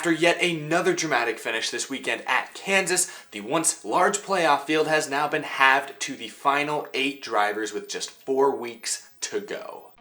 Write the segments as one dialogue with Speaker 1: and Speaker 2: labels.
Speaker 1: After yet another dramatic finish this weekend at Kansas, the once large playoff field has now been halved to the final 8 drivers with just 4 weeks to go.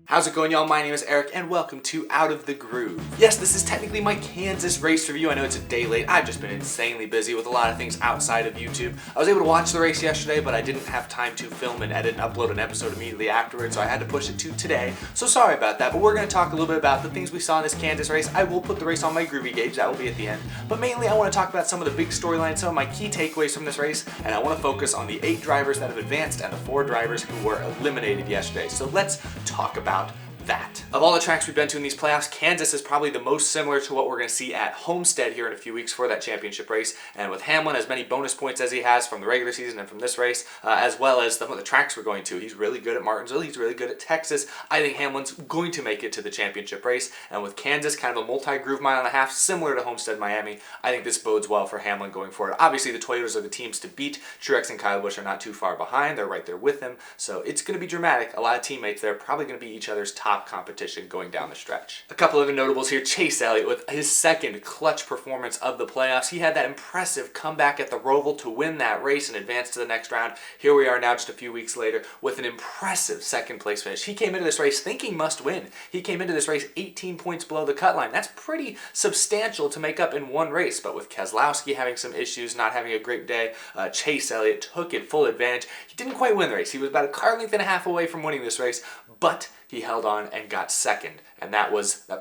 Speaker 1: How's it going, y'all? My name is Eric and welcome to Out of the Groove. Yes, this is technically my Kansas race review. I know it's a day late. I've just been insanely busy with a lot of things outside of YouTube. I was able to watch the race yesterday, but I didn't have time to film and edit and upload an episode immediately afterwards, so I had to push it to today. So sorry about that, but we're going to talk a little bit about the things we saw in this Kansas race. I will put the race on my Groovy gauge. That will be at the end. But mainly, I want to talk about some of the big storylines, some of my key takeaways from this race, and I want to focus on the 8 drivers that have advanced and the 4 drivers who were eliminated yesterday. So let's talk about that. Of all the tracks we've been to in these playoffs, Kansas is probably the most similar to what we're going to see at Homestead here in a few weeks for that championship race. And with Hamlin as many bonus points as he has from the regular season and from this race, as well as some of the tracks we're going to. He's really good at Martinsville. He's really good at Texas. I think Hamlin's going to make it to the championship race. And with Kansas, kind of a multi-groove mile and a half, similar to Homestead Miami, I think this bodes well for Hamlin going forward. Obviously, the Toyotas are the teams to beat. Truex and Kyle Busch are not too far behind. They're right there with him. So it's going to be dramatic. A lot of teammates there, probably going to be each other's top competition going down the stretch. A couple other notables here. Chase Elliott with his second clutch performance of the playoffs. He had that impressive comeback at the Roval to win that race and advance to the next round. Here we are now just a few weeks later with an impressive second place finish. He came into this race thinking must win. He came into this race 18 points below the cut line. That's pretty substantial to make up in one race, but with Keselowski having some issues, not having a great day, Chase Elliott took it full advantage. He didn't quite win the race. He was about a car length and a half away from winning this race, but he held on and got second, and that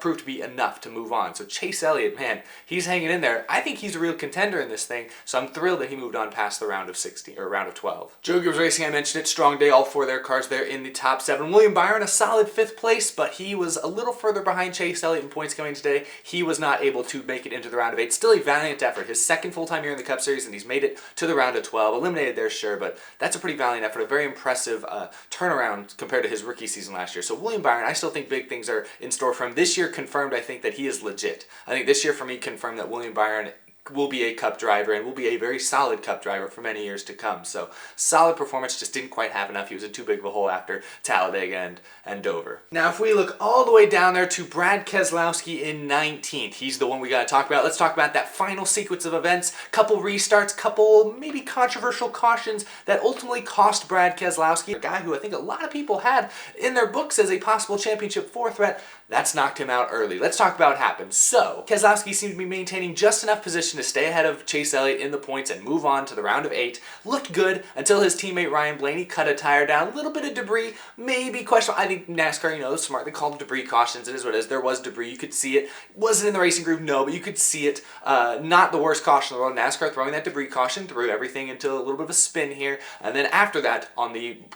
Speaker 1: proved to be enough to move on. So Chase Elliott, man, he's hanging in there. I think he's a real contender in this thing, so I'm thrilled that he moved on past the round of 16 or round of 12. Joe Gibbs Racing, I mentioned it, strong day, all 4 of their cars there in the top 7. William Byron, a solid 5th place, but he was a little further behind Chase Elliott in points coming today. He was not able to make it into the round of 8. Still a valiant effort. His second full-time year in the Cup Series, and he's made it to the round of 12. Eliminated there, sure, but that's a pretty valiant effort. A very impressive turnaround compared to his rookie season last year. So William Byron, I still think big things are in store for him. This year confirmed, I think, that he is legit. I think this year for me confirmed that William Byron will be a Cup driver and will be a very solid Cup driver for many years to come. So solid performance, just didn't quite have enough. He was in too big of a hole after Talladega and Dover. Now if we look all the way down there to Brad Keselowski in 19th, he's the one we got to talk about. Let's talk about that final sequence of events. Couple restarts, couple maybe controversial cautions that ultimately cost Brad Keselowski, a guy who I think a lot of people had in their books as a possible championship 4 threat. That's knocked him out early. Let's talk about what happened. So, Keselowski seemed to be maintaining just enough position to stay ahead of Chase Elliott in the points and move on to the round of 8. Looked good until his teammate Ryan Blaney cut a tire down. A little bit of debris, maybe questionable. I think NASCAR, is smart. They call them debris cautions. It is what it is. There was debris. You could see it. Was it in the racing groove? No, but you could see it. Not the worst caution in the world. NASCAR throwing that debris caution, threw everything into a little bit of a spin here. And then after that,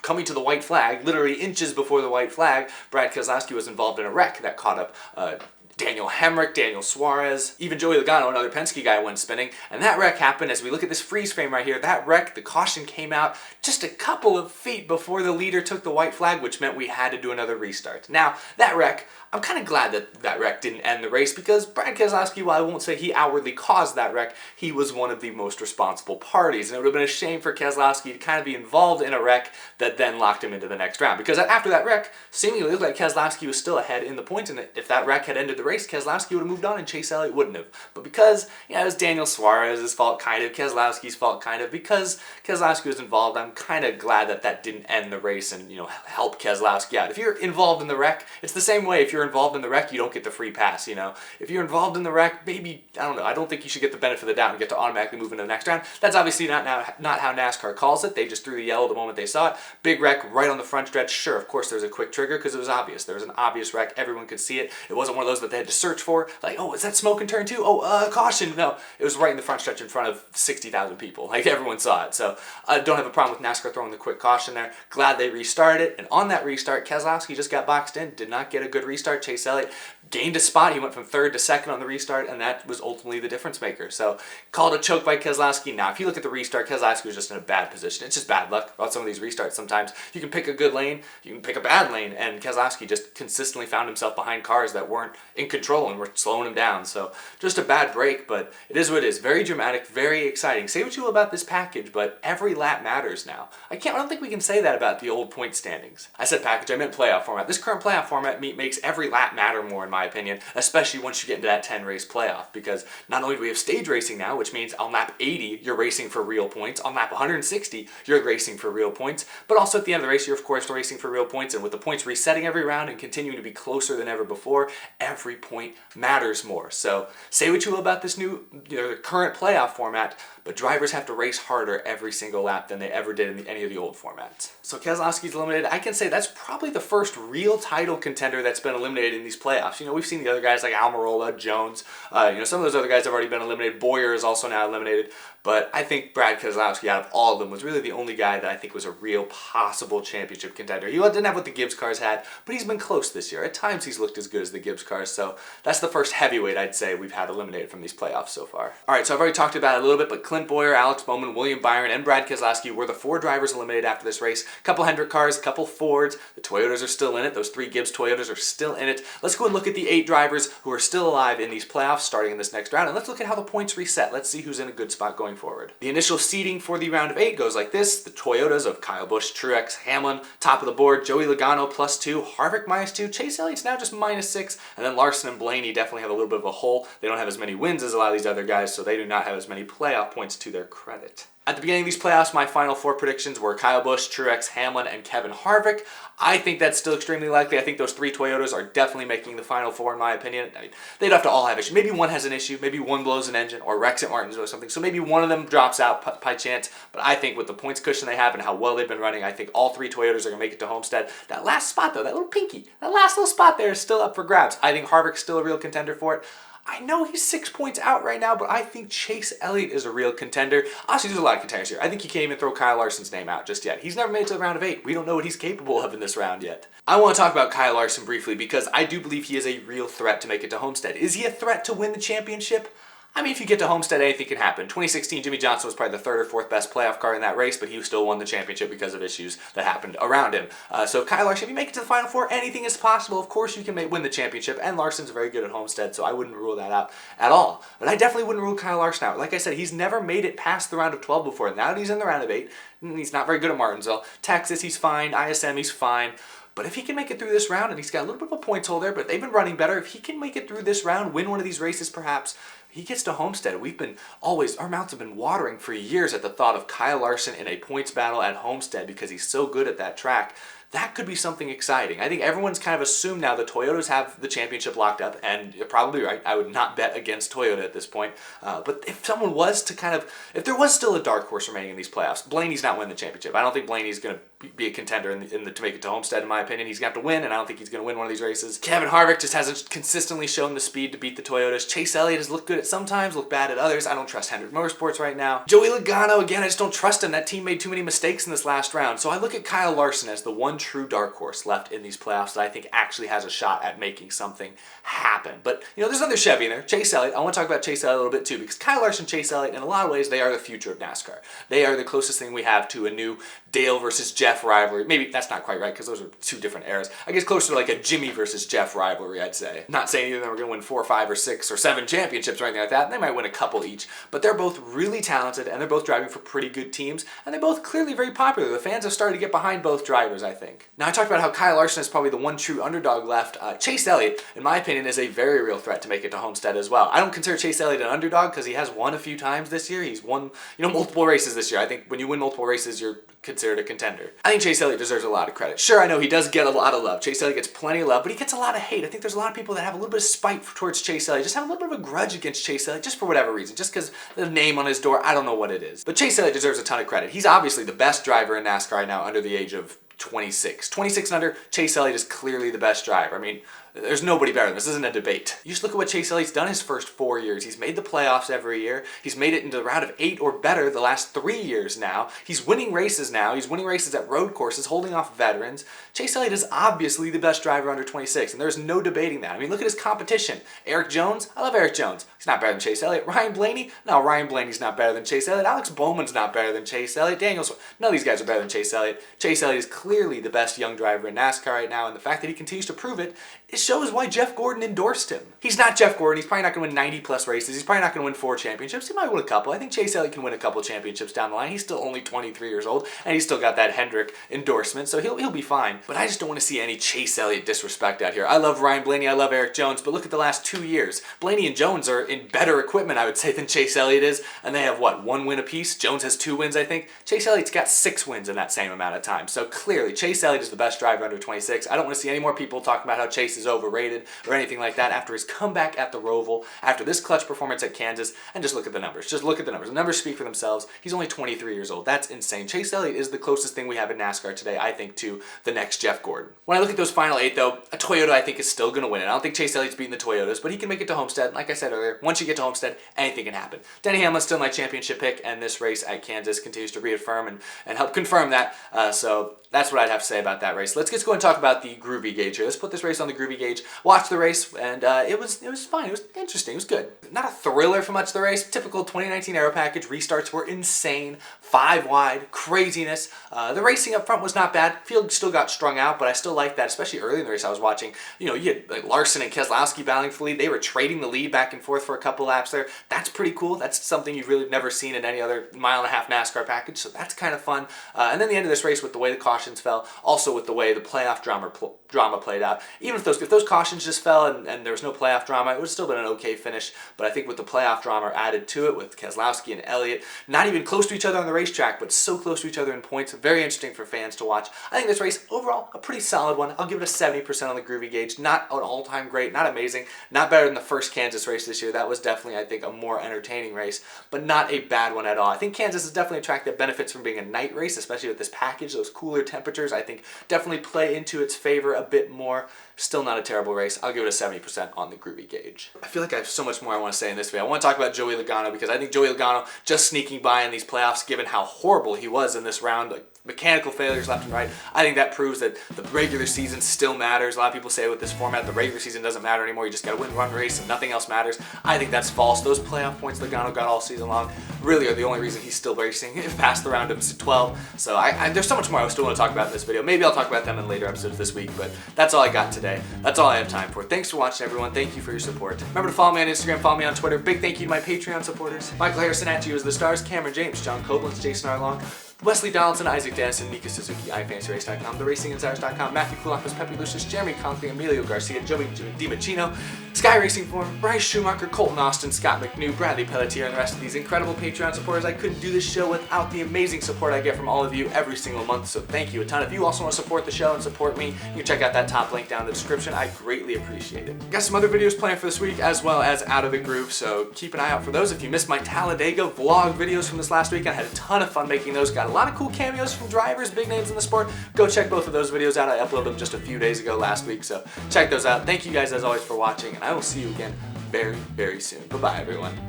Speaker 1: coming to the white flag, literally inches before the white flag, Brad Keselowski was involved in a wreck that caught up Daniel Hemrick, Daniel Suarez, even Joey Logano, another Penske guy, went spinning. And that wreck happened, as we look at this freeze frame right here, that wreck, the caution came out just a couple of feet before the leader took the white flag, which meant we had to do another restart. Now, that wreck, I'm kind of glad that wreck didn't end the race, because Brad Keselowski, while I won't say he outwardly caused that wreck, he was one of the most responsible parties. And it would have been a shame for Keselowski to kind of be involved in a wreck that then locked him into the next round. Because after that wreck, seemingly looked like Keselowski was still ahead in the points, and if that wreck had ended the race, Keselowski would have moved on and Chase Elliott wouldn't have. But because, it was Daniel Suarez's fault, kind of, Keselowski's fault, kind of, because Keselowski was involved, I'm kind of glad that didn't end the race and, help Keselowski out. If you're involved in the wreck, it's the same way. If you're involved in the wreck, you don't get the free pass, If you're involved in the wreck, maybe, I don't know, I don't think you should get the benefit of the doubt and get to automatically move into the next round. That's obviously not how NASCAR calls it. They just threw the yellow the moment they saw it. Big wreck right on the front stretch. Sure, of course, there was a quick trigger because it was obvious. There was an obvious wreck. Everyone could see it. It wasn't one of those that they had to search for. Like, oh, is that smoke in turn 2? Oh, caution. No, it was right in the front stretch in front of 60,000 people. Like, everyone saw it. So I don't have a problem with NASCAR throwing the quick caution there. Glad they restarted it. And on that restart, Keselowski just got boxed in. Did not get a good restart. Chase Elliott gained a spot. He went from 3rd to 2nd on the restart, and that was ultimately the difference maker. So, called a choke by Keselowski. Now, if you look at the restart, Keselowski was just in a bad position. It's just bad luck about some of these restarts sometimes. You can pick a good lane, you can pick a bad lane, and Keselowski just consistently found himself behind cars that weren't in control and we're slowing him down. So just a bad break, but it is what it is. Very dramatic, very exciting. Say what you will about this package, but every lap matters now. I don't think we can say that about the old point standings. I said package, I meant playoff format. This current playoff format makes every lap matter more in my opinion, especially once you get into that 10 race playoff, because not only do we have stage racing now, which means on lap 80, you're racing for real points. On lap 160, you're racing for real points, but also at the end of the race, you're of course racing for real points, and with the points resetting every round and continuing to be closer than ever before, every point matters more. So say what you will about this new, the current playoff format, but drivers have to race harder every single lap than they ever did in any of the old formats. So Keselowski's eliminated. I can say that's probably the first real title contender that's been eliminated in these playoffs. We've seen the other guys like Almirola, Jones, some of those other guys have already been eliminated. Boyer is also now eliminated, but I think Brad Keselowski out of all of them was really the only guy that I think was a real possible championship contender. He didn't have what the Gibbs cars had, but he's been close this year. At times he's looked as good as the Gibbs cars, so that's the first heavyweight I'd say we've had eliminated from these playoffs so far. Alright, so I've already talked about it a little bit, but Clint Boyer, Alex Bowman, William Byron, and Brad Keselowski were the 4 drivers eliminated after this race. A couple Hendrick cars, a couple Fords, the Toyotas are still in it, those 3 Gibbs Toyotas are still in it. Let's go and look at the 8 drivers who are still alive in these playoffs starting in this next round, and let's look at how the points reset. Let's see who's in a good spot going forward. The initial seeding for the round of 8 goes like this. The Toyotas of Kyle Busch, Truex, Hamlin, top of the board, Joey Logano +2, Harvick -2, Chase Elliott's now just -6, and then Larson and Blaney definitely have a little bit of a hole. They don't have as many wins as a lot of these other guys, so they do not have as many playoff points to their credit. At the beginning of these playoffs, my final 4 predictions were Kyle Busch, Truex, Hamlin, and Kevin Harvick. I think that's still extremely likely. I think those 3 Toyotas are definitely making the final 4 in my opinion. They'd have to all have issues. Maybe one has an issue, maybe one blows an engine or wrecks at Martinsville or something, so maybe one of them drops out by chance, but I think with the points cushion they have and how well they've been running, I think all 3 Toyotas are going to make it to Homestead. That last spot though, that little pinky, that last little spot there is still up for grabs. I think Harvick's still a real contender for it. I know he's 6 points out right now, but I think Chase Elliott is a real contender. Honestly, there's a lot of contenders here. I think you can't even throw Kyle Larson's name out just yet. He's never made it to the round of 8. We don't know what he's capable of in this round yet. I want to talk about Kyle Larson briefly because I do believe he is a real threat to make it to Homestead. Is he a threat to win the championship? I mean, if you get to Homestead, anything can happen. 2016, Jimmy Johnson was probably the 3rd or 4th best playoff car in that race, but he still won the championship because of issues that happened around him. So Kyle Larson, if you make it to the Final Four, anything is possible. Of course, you can win the championship, and Larson's very good at Homestead, so I wouldn't rule that out at all. But I definitely wouldn't rule Kyle Larson out. Like I said, he's never made it past the round of 12 before. Now that he's in the round of 8, he's not very good at Martinsville. Texas, he's fine. ISM, he's fine. But if he can make it through this round, and he's got a little bit of a points hole there, but they've been running better. If he can make it through this round, win one of these races perhaps, he gets to Homestead. Our mouths have been watering for years at the thought of Kyle Larson in a points battle at Homestead because he's so good at that track. That could be something exciting. I think everyone's kind of assumed now the Toyotas have the championship locked up, and you're probably right. I would not bet against Toyota at this point. But if someone was to if there was still a dark horse remaining in these playoffs, Blaney's not winning the championship. I don't think Blaney's going to be a contender to make it to Homestead, in my opinion. He's going to have to win, and I don't think he's going to win one of these races. Kevin Harvick just hasn't consistently shown the speed to beat the Toyotas. Chase Elliott has looked good at sometimes, looked bad at others. I don't trust Hendrick Motorsports right now. Joey Logano, again, I just don't trust him. That team made too many mistakes in this last round. So I look at Kyle Larson as the one true dark horse left in these playoffs that I think actually has a shot at making something happen. But, there's another Chevy in there. Chase Elliott. I want to talk about Chase Elliott a little bit too, because Kyle Larson, Chase Elliott, in a lot of ways, they are the future of NASCAR. They are the closest thing we have to a new Dale versus Jeff rivalry. Maybe that's not quite right, because those are 2 different eras. I guess closer to like a Jimmy versus Jeff rivalry, I'd say. Not saying either of them are going to win 4, 5, or 6, or 7 championships or anything like that. They might win a couple each, but they're both really talented, and they're both driving for pretty good teams, and they're both clearly very popular. The fans have started to get behind both drivers, I think. Now, I talked about how Kyle Larson is probably the one true underdog left. Chase Elliott, in my opinion, is a very real threat to make it to Homestead as well. I don't consider Chase Elliott an underdog because he has won a few times this year. He's won, multiple races this year. I think when you win multiple races, you're considered a contender. I think Chase Elliott deserves a lot of credit. Sure, I know he does get a lot of love. Chase Elliott gets plenty of love, but he gets a lot of hate. I think there's a lot of people that have a little bit of spite towards Chase Elliott, just have a little bit of a grudge against Chase Elliott, just for whatever reason, just because the name on his door, I don't know what it is. But Chase Elliott deserves a ton of credit. He's obviously the best driver in NASCAR right now under the age of 26. 26 and under, Chase Elliott is clearly the best driver. I mean, there's nobody better. This isn't a debate. You just look at what Chase Elliott's done his first 4 years. He's made the playoffs every year. He's made it into the round of 8 or better the last 3 years now. He's winning races now. He's winning races at road courses, holding off veterans. Chase Elliott is obviously the best driver under 26, and there's no debating that. I mean, look at his competition. Eric Jones, I love Eric Jones. He's not better than Chase Elliott. Ryan Blaney, no, Ryan Blaney's not better than Chase Elliott. Alex Bowman's not better than Chase Elliott. Daniels, none of these guys are better than Chase Elliott. Chase Elliott is clearly the best young driver in NASCAR right now, and the fact that he continues to prove it is shows why Jeff Gordon endorsed him. He's not Jeff Gordon. He's probably not going to win 90 plus races. He's probably not going to win 4 championships. He might win a couple. I think Chase Elliott can win a couple championships down the line. He's still only 23 years old, and he's still got that Hendrick endorsement, so he'll be fine. But I just don't want to see any Chase Elliott disrespect out here. I love Ryan Blaney. I love Eric Jones, but look at the last 2 years. Blaney and Jones are in better equipment, I would say, than Chase Elliott is, and they have, what, 1 win apiece? Jones has 2 wins, I think. Chase Elliott's got 6 wins in that same amount of time. So clearly, Chase Elliott is the best driver under 26. I don't want to see any more people talking about how Chase is overrated or anything like that after his comeback at the Roval, after this clutch performance at Kansas, and just look at the numbers. Just look at the numbers. The numbers speak for themselves. He's only 23 years old. That's insane. Chase Elliott is the closest thing we have in NASCAR today, I think, to the next Jeff Gordon. When I look at those final 8, though, a Toyota I think is still going to win it. I don't think Chase Elliott's beating the Toyotas, but he can make it to Homestead. Like I said earlier, once you get to Homestead, anything can happen. Denny Hamlin's still my championship pick, and this race at Kansas continues to reaffirm and help confirm that. So that's what I'd have to say about that race. Let's just go and talk about the Groovy Gauge here. Let's put this race on the Groovy Gauge. Watch the race, and it was fine. It was interesting. It was good. Not a thriller for much of the race. Typical 2019 aero package. Restarts were insane. 5 wide. Craziness. The racing up front was not bad. Field still got strung out, but I still liked that, especially early in the race I was watching. You know, you had like Larson and Keselowski battling for the lead. They were trading the lead back and forth for a couple laps there. That's pretty cool. That's something you've really never seen in any other mile-and-a-half NASCAR package, so that's kind of fun. And then the end of this race with the way the cautions fell, also with the way the playoff drama played out. Even if those cautions just fell and there was no playoff drama, it would have still been an okay finish. But I think with the playoff drama added to it, with Keselowski and Elliott not even close to each other on the racetrack, but so close to each other in points, very interesting for fans to watch. I think this race, overall, a pretty solid one. I'll give it a 70% on the Groovy Gauge. Not an all-time great, not amazing, not better than the first Kansas race this year. That was definitely, I think, a more entertaining race, but not a bad one at all. I think Kansas is definitely a track that benefits from being a night race, especially with this package. Those cooler temperatures, I think, definitely play into its favor a bit more. Still not a terrible race. I'll give it a 70% on the Groovy Gauge. I feel like I have so much more I want to say in this video. I want to talk about Joey Logano because I think Joey Logano just sneaking by in these playoffs, given how horrible he was in this round, like mechanical failures left and right. I think that proves that the regular season still matters. A lot of people say with this format, the regular season doesn't matter anymore. You just got to win one race and nothing else matters. I think that's false. Those playoff points Logano got all season long really are the only reason he's still racing past the round of 12. So there's so much more I still want to talk about in this video. Maybe I'll talk about them in later episodes this week, but that's all I got today. That's all I have time for. Thanks for watching, everyone. Thank you for your support. Remember to follow me on Instagram, follow me on Twitter. Big thank you to my Patreon supporters. Michael Harrison at you as the stars, Cameron James, John Koblenz, Jason Arlong, Wesley Donaldson, Isaac Dennison, Mika Suzuki, iFantasyRace.com, TheRacingInsiders.com, Matthew Kulakos, Pepe Lucius, Jeremy Conklin, Emilio Garcia, Joey DiMacchino, Sky Racing Forum, Bryce Schumacher, Colton Austin, Scott McNew, Bradley Pelletier, and the rest of these incredible Patreon supporters. I couldn't do this show without the amazing support I get from all of you every single month, so thank you a ton. If you also want to support the show and support me, you can check out that top link down in the description. I greatly appreciate it. Got some other videos planned for this week, as well as Out of the Groove, so keep an eye out for those. If you missed my Talladega vlog videos from this last week, I had a ton of fun making those. Got a lot of cool cameos from drivers, big names in the sport. Go check both of those videos out. I uploaded them just a few days ago last week, so check those out. Thank you guys as always for watching, and I will see you again very, very soon. Bye-bye, everyone.